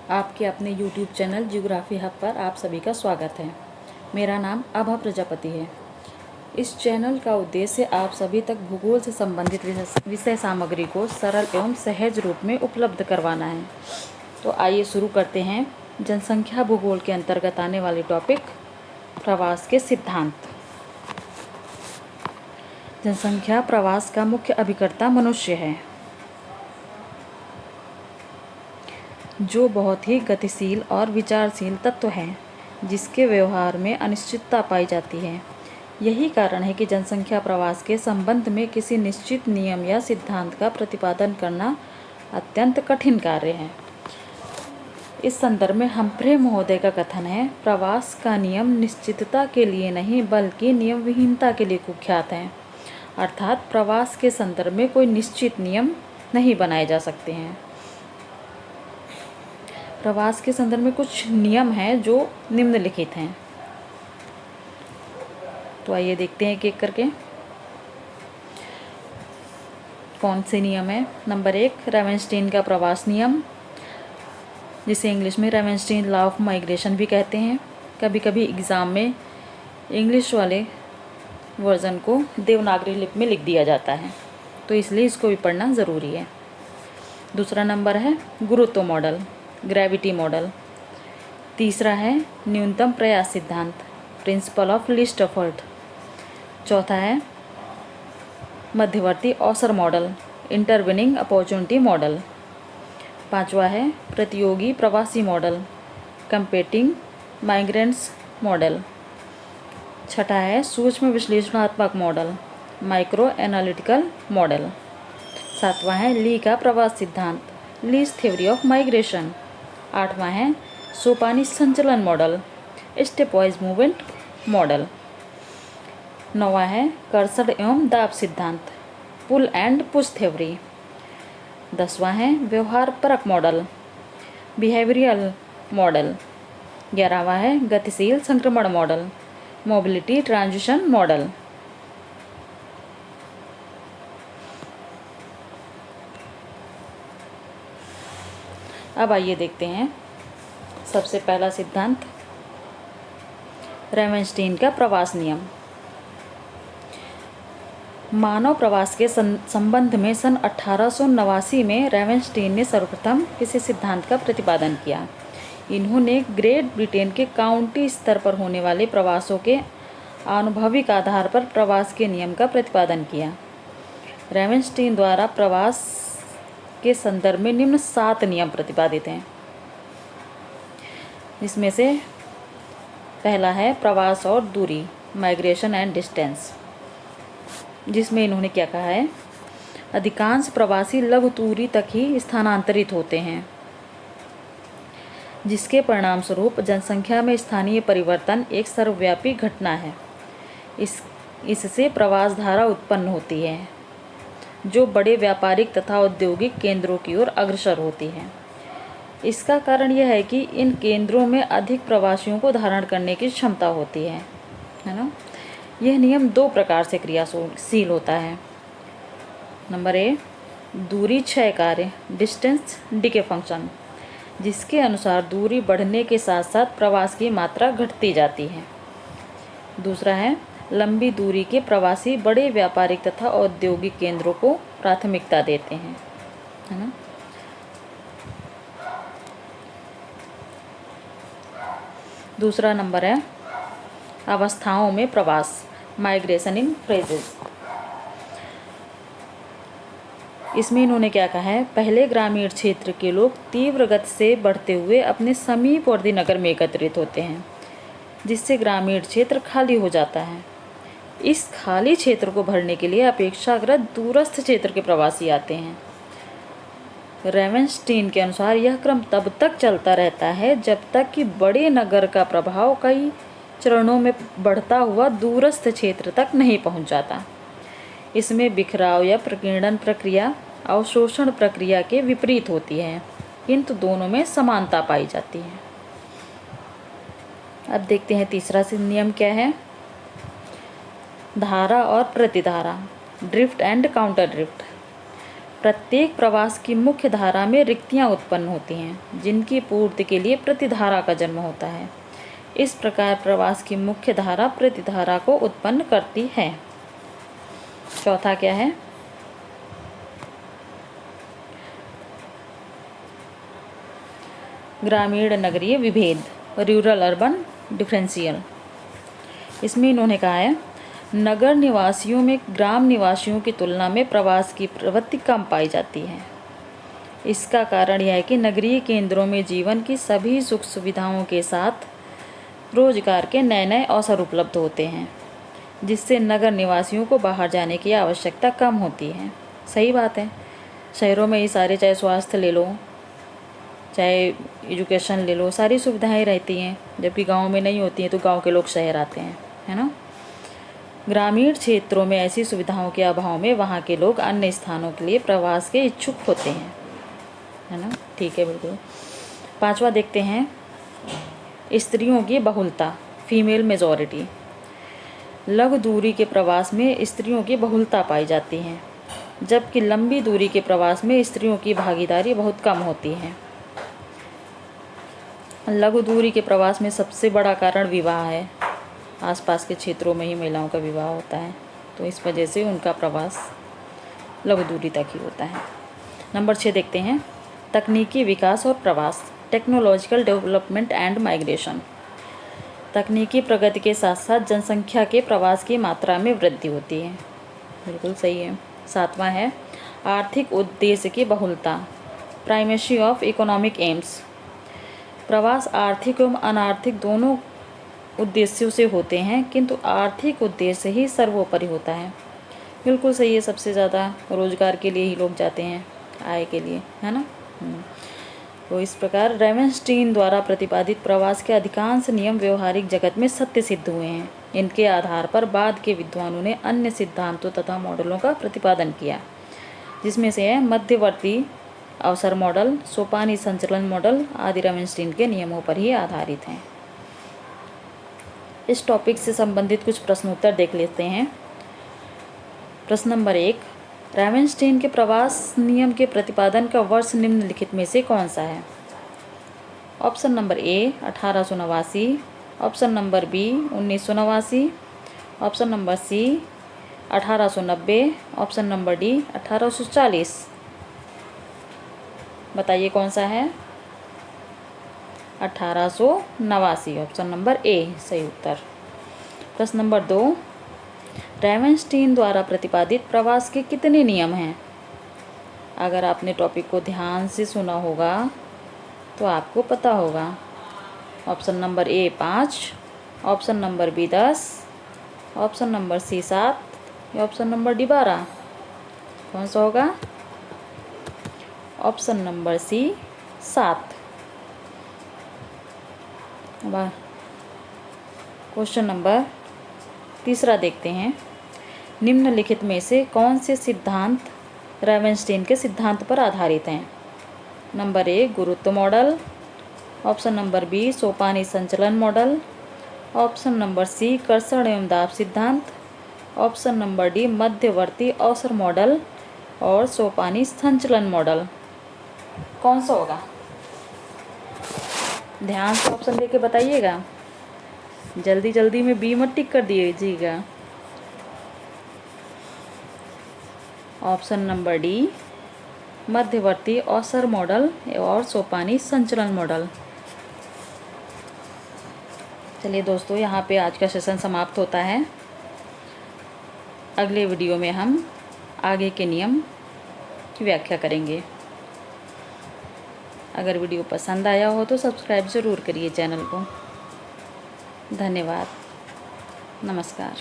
आपके अपने YouTube channel geography hub पर आप सभी का स्वागत है। मेरा नाम आभा प्रजापति है। इस चैनल का उद्देश्य आप सभी तक भूगोल से संबंधित विषय सामग्री को सरल एवं सहज रूप में उपलब्ध करवाना है। तो आइए शुरू करते हैं। जनसंख्या भूगोल के अंतर्गत आने वाले टॉपिक प्रवास के सिद्धांत। जनसंख्या प्रवास का मुख्य अभिकर्ता मनुष्य है, जो बहुत ही गतिशील और विचारशील तत्व है, जिसके व्यवहार में अनिश्चितता पाई जाती है। यही कारण है कि जनसंख्या प्रवास के संबंध में किसी निश्चित नियम या सिद्धांत का प्रतिपादन करना अत्यंत कठिन कार्य है। इस संदर्भ में हम्फ्रे महोदय का कथन है, प्रवास का नियम निश्चितता के लिए नहीं बल्कि नियम विहीनता के लिए कुख्यात है। अर्थात प्रवास के संदर्भ में कोई निश्चित नियम नहीं बनाए जा सकते हैं। प्रवास के संदर्भ में कुछ नियम हैं जो निम्नलिखित हैं। तो आइए देखते हैं एक एक करके कौन से नियम है। नंबर 1, रेवेनस्टीन का प्रवास नियम, जिसे इंग्लिश में रेवेनस्टीन लॉ ऑफ माइग्रेशन भी कहते हैं। कभी कभी एग्ज़ाम में इंग्लिश वाले वर्ज़न को देवनागरी लिपि में लिख दिया जाता है, तो इसलिए इसको भी पढ़ना ज़रूरी है। दूसरा नंबर है गुरुत्व मॉडल, ग्रेविटी मॉडल। तीसरा है न्यूनतम प्रयास सिद्धांत, प्रिंसिपल ऑफ लीस्ट एफर्ट। चौथा है मध्यवर्ती अवसर मॉडल, इंटरवेनिंग अपॉर्चुनिटी मॉडल। पांचवा है प्रतियोगी प्रवासी मॉडल, कंपेटिंग माइग्रेंट्स मॉडल। छठा है सूक्ष्म विश्लेषणात्मक मॉडल, माइक्रो एनालिटिकल मॉडल। सातवां है ली का प्रवास सिद्धांत, लीज थ्योरी ऑफ माइग्रेशन। आठवां है सोपानी संचलन मॉडल, स्टेपवाइज मूवमेंट मॉडल। नौवां है कर्सर एवं दाब सिद्धांत, पुल एंड पुश थ्योरी। 10वां है व्यवहार परक मॉडल, बिहेवियरल मॉडल। 11वां है गतिशील संक्रमण मॉडल, मोबिलिटी ट्रांजिशन मॉडल। अब आइए देखते हैं सबसे पहला सिद्धांत, रेवेनस्टीन का प्रवास नियम। मानव प्रवास के संबंध में सन 1889 में रेवेनस्टीन ने सर्वप्रथम किसी सिद्धांत का प्रतिपादन किया। इन्होंने ग्रेट ब्रिटेन के काउंटी स्तर पर होने वाले प्रवासों के आनुभविक आधार पर प्रवास के नियम का प्रतिपादन किया। रेवेनस्टीन द्वारा प्रवास के संदर्भ में निम्न 7 नियम प्रतिपादित हैं, जिसमें से पहला है प्रवास और दूरी, माइग्रेशन एंड डिस्टेंस, जिसमें इन्होंने क्या कहा है, अधिकांश प्रवासी लघु दूरी तक ही स्थानांतरित होते हैं, जिसके परिणाम स्वरूप जनसंख्या में स्थानीय परिवर्तन एक सर्वव्यापी घटना है। इससे प्रवास धारा उत्पन्न होती है, जो बड़े व्यापारिक तथा औद्योगिक केंद्रों की ओर अग्रसर होती है। इसका कारण यह है कि इन केंद्रों में अधिक प्रवासियों को धारण करने की क्षमता होती है ना। यह नियम 2 प्रकार से क्रियाशील होता है। नंबर ए, दूरी क्षय कार्य, डिस्टेंस डिके फंक्शन, जिसके अनुसार दूरी बढ़ने के साथ साथ प्रवास की मात्रा घटती जाती है। दूसरा है लंबी दूरी के प्रवासी बड़े व्यापारिक तथा औद्योगिक केंद्रों को प्राथमिकता देते हैं, है ना। दूसरा नंबर है अवस्थाओं में प्रवास, माइग्रेशन इन फेजेस। इसमें इन्होंने क्या कहा है, पहले ग्रामीण क्षेत्र के लोग तीव्र गति से बढ़ते हुए अपने समीपवर्ती नगर में एकत्रित होते हैं, जिससे ग्रामीण क्षेत्र खाली हो जाता है। इस खाली क्षेत्र को भरने के लिए अपेक्षाकृत दूरस्थ क्षेत्र के प्रवासी आते हैं। रेवेनस्टीन के अनुसार यह क्रम तब तक चलता रहता है जब तक कि बड़े नगर का प्रभाव कई चरणों में बढ़ता हुआ दूरस्थ क्षेत्र तक नहीं पहुंच जाता। इसमें बिखराव या प्रकीर्णन प्रक्रिया अवशोषण प्रक्रिया के विपरीत होती है, किंतु दोनों में समानता पाई जाती है। अब देखते हैं तीसरा नियम क्या है, धारा और प्रतिधारा, ड्रिफ्ट एंड काउंटर ड्रिफ्ट। प्रत्येक प्रवास की मुख्य धारा में रिक्तियाँ उत्पन्न होती हैं जिनकी पूर्ति के लिए प्रतिधारा का जन्म होता है। इस प्रकार प्रवास की मुख्य धारा प्रतिधारा को उत्पन्न करती है। चौथा क्या है? ग्रामीण नगरीय विभेद, रूरल अर्बन डिफरेंशियल। इसमें इन्होंने कहा है नगर निवासियों में ग्राम निवासियों की तुलना में प्रवास की प्रवृत्ति कम पाई जाती है। इसका कारण यह है कि नगरीय केंद्रों में जीवन की सभी सुख सुविधाओं के साथ रोजगार के नए नए अवसर उपलब्ध होते हैं, जिससे नगर निवासियों को बाहर जाने की आवश्यकता कम होती है। सही बात है। शहरों में ये सारे, चाहे स्वास्थ्य ले लो, चाहे एजुकेशन ले लो, सारी सुविधाएं रहती हैं, जबकि गांव में नहीं होती हैं, तो गांव के लोग शहर आते हैं, है ना। ग्रामीण क्षेत्रों में ऐसी सुविधाओं के अभाव में वहाँ के लोग अन्य स्थानों के लिए प्रवास के इच्छुक होते हैं, है ना। ठीक है, बिल्कुल। पांचवा देखते हैं, स्त्रियों की बहुलता, फीमेल मेजॉरिटी। लघु दूरी के प्रवास में स्त्रियों की बहुलता पाई जाती है, जबकि लंबी दूरी के प्रवास में स्त्रियों की भागीदारी बहुत कम होती है। लघु दूरी के प्रवास में सबसे बड़ा कारण विवाह है। आसपास के क्षेत्रों में ही महिलाओं का विवाह होता है, तो इस वजह से उनका प्रवास लघु दूरी तक ही होता है। नंबर 6 देखते हैं, तकनीकी विकास और प्रवास, टेक्नोलॉजिकल डेवलपमेंट एंड माइग्रेशन। तकनीकी प्रगति के साथ साथ जनसंख्या के प्रवास की मात्रा में वृद्धि होती है। बिल्कुल सही है। 7वां है, आर्थिक उद्देश्य की बहुलता, प्राइमेसी ऑफ इकोनॉमिक एम्स। प्रवास आर्थिक एवं अनार्थिक दोनों उद्देश्यों से होते हैं, किंतु आर्थिक उद्देश्य ही सर्वोपरि होता है। बिल्कुल सही है। सबसे ज़्यादा रोजगार के लिए ही लोग जाते हैं, आय के लिए, है ना। तो इस प्रकार रेवेंस्टीन द्वारा प्रतिपादित प्रवास के अधिकांश नियम व्यवहारिक जगत में सत्य सिद्ध हुए हैं। इनके आधार पर बाद के विद्वानों ने अन्य सिद्धांतों तथा मॉडलों का प्रतिपादन किया, जिसमें से है मध्यवर्ती अवसर मॉडल, सोपानी संचलन मॉडल आदि रेवेंस्टीन के नियमों पर ही आधारित हैं। इस टॉपिक से संबंधित कुछ प्रश्नोत्तर देख लेते हैं। प्रश्न नंबर 1, रेवेंस्टीन के प्रवास नियम के प्रतिपादन का वर्ष निम्नलिखित में से कौन सा है? Option number A 1889, option number B 1989, option number C 1890, option number D 1840। बताइए कौन सा है? 1889, ऑप्शन नंबर ए सही उत्तर। प्रश्न नंबर 2, रेवेंस्टीन द्वारा प्रतिपादित प्रवास के कितने नियम हैं? अगर आपने टॉपिक को ध्यान से सुना होगा तो आपको पता होगा। Option number A 5, option number B 10, option number C 7 या ऑप्शन नंबर डी 12। कौन सा होगा? Option number C 7। Question number 3 देखते हैं, निम्नलिखित में से कौन से सिद्धांत रेवेंस्टीन के सिद्धांत पर आधारित हैं? नंबर ए गुरुत्व मॉडल, ऑप्शन नंबर बी सोपानी संचलन मॉडल, ऑप्शन नंबर सी कर्षण एवं दाब सिद्धांत, ऑप्शन नंबर डी मध्यवर्ती अवसर मॉडल और सोपानी संचलन मॉडल। कौन सा होगा? ध्यान से ऑप्शन देके बताइएगा, जल्दी जल्दी में बी मत टिक कर दीजिएगा। ऑप्शन नंबर डी मध्यवर्ती अवसर मॉडल और सोपानी संचलन मॉडल। चलिए दोस्तों, यहाँ पे आज का सेशन समाप्त होता है। अगले वीडियो में हम आगे के नियम की व्याख्या करेंगे। अगर वीडियो पसंद आया हो तो सब्सक्राइब ज़रूर करिए चैनल को। धन्यवाद। नमस्कार।